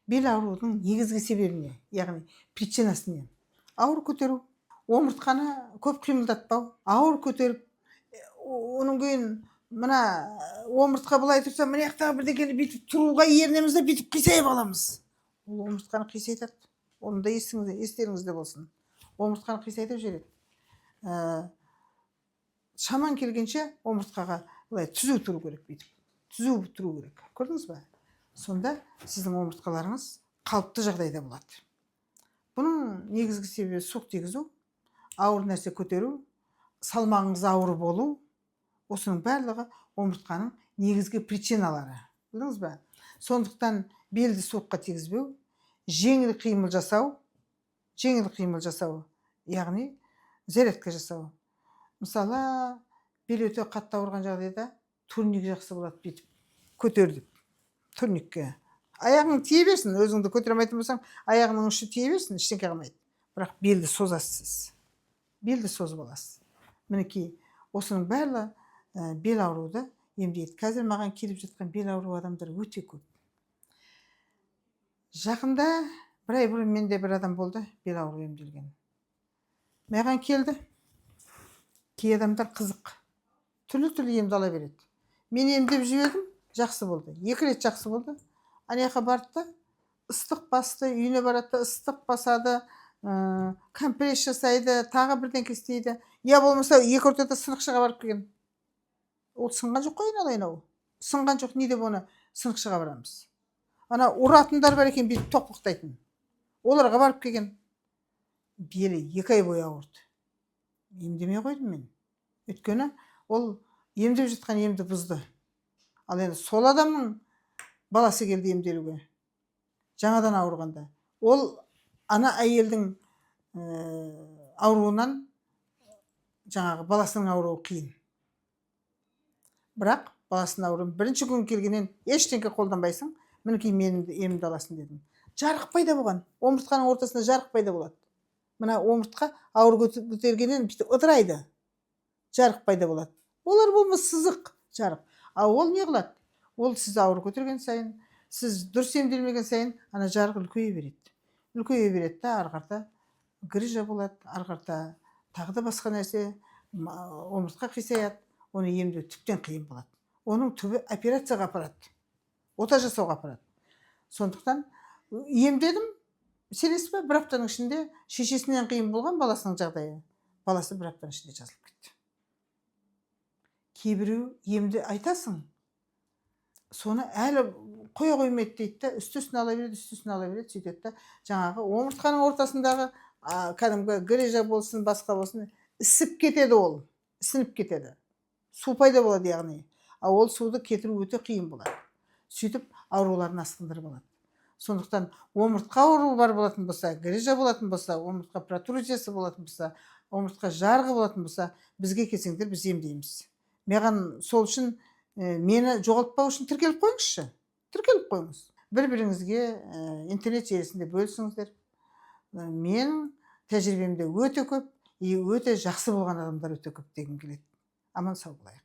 бел аурудың негізгі себебіне, яғни причинасына. Ауыр көтеру, омыртқаны көп қимылдатпау, ауыр көтеріп, оның кейін мына омыртқа былай тұрса, мына жақтағы бірдеңені бүйтіп тұруға ерінеміз де бүйтіп қисайып аламыз. Ол омыртқаны қисайтады. Оны да естеріңізде болсын. Омыртқаны қисайтып жібереді. Шаман келгенше омыртқаға былай түзу тұру керек, бүйтіп. Түзу тұру керек. Көрдіңіз ба? Сонда сіздің омыртқаларыңыз қалыпты жағдайда болады. Бұның негізгі себебі суық тигізу, ауыр нәрсе көтеру, салмағыңыз ауыр болу, осының барлығы омыртқаның негізгі причиналары. Білдіңіз ба? Сондықтан белді суыққа тигізбеу, жеңіл қимыл жасау, яғни зарядка жасау. Мысалы, бел өте қатты ауырған жағдайда турник жақсы болады, бүйтіп көтердік. Турникке. Аяғың тие берсін, өзіңді көтере алмайтын болсаң, аяғыңның ұшы тие берсін, ештеңе қылмайды. Бірақ белді созасыз. Белді созып аласыз. Мінекей, осының барлығы бел ауруды емдейді. Қазір маған келіп жатқан бел ауру адамдар өте көп. Жақында бір ай бұрын менде бір адам болды, бел ауру емделген. Маған келді. Кей адамдар қызық. Түрлі емді ала береді. Мен емдеп жібердім, жақсы болды. 2 рет жақсы болды. Аяққа барды да, ыстық басты, үйіне барады, ыстық басады, компресс жасайды, тағы бірдеңке істейді. Я болмаса 2 ортада сынықшыға барып келген. Ол сынған жоқ қой айналайын. Сынған жоқ, не деп оны сынықшыға барамыз. Ана ұратындар бар екен, бүйтіп тоқпақтайтын. Оларға барып келген. Белі 2 ай бойы ауырды. Емдемей қойдым мен. Өйткені ол емдеп жатқан емді бұзды. Ал енді сол адамның баласы келді емделуге. Жаңадан ауырғанда. Ол ана әйелдің ауруынан жаңағы баласының ауруы қиын. Бірақ баласының ауруын бірінші күн келгеннен ештеңке қолданбайсың, мінекей мен емді аласын дедім. Жарық пайда болған. Омыртқаның ортасында жарық пайда болады. Мына омыртқа ауыр көтергеннен бүйтіп ыдырайды. Жарық пайда болады. Олар болмас сызық жарық. Ал ол не қылады? Ол сіз ауыр көтерген сайын, сіз дұрыс емделмеген сайын, ана жарық үлкейе береді. Үлкейе береді да, арқарда грыжа болады, арқарда тағы да басқа нәрсе, омыртқа қисаяды. Оны емдеу тіптен қиын болады. Оның түбі операцияға апарады. Ота жасауға апарады. Сондықтан емдедім, сенесіз бе, 1 аптаның ішінде шешесінен қиын болған баласының жағдайы. Баласы 1 аптаның ішінде жазылып кетті. Кейбіреу емді айтасың, соны әлі қоя қоймайды дейді да, үстісін ала береді, сөйтеді да, жаңағы омыртқаның ортасындағы кәдімгі грыжа болсын, басқа болсын, ісіп кетеді ол, ісініп кетеді. Су пайда болады яғни. Ол суды кетіру өте қиын болады. Сөйтіп ауруларын асқындырып алады. Сондықтан омыртқа ауруы бар болатын болса, грыжа болатын болса, омыртқа протрузиясы болатын болса, омыртқа жарғы болатын болса, бізге келсеңдер біз емдейміз. Маған сол үшін мені жоғалтпау үшін тіркеліп қойыңызшы. Тіркеліп қойыңыз. Бір-біріңізге интернет желісінде бөлісіңіздер. Мен тәжірибемде өте көп, өте жақсы болған адамдар өте көп дегім келеді. Аман сау болайық.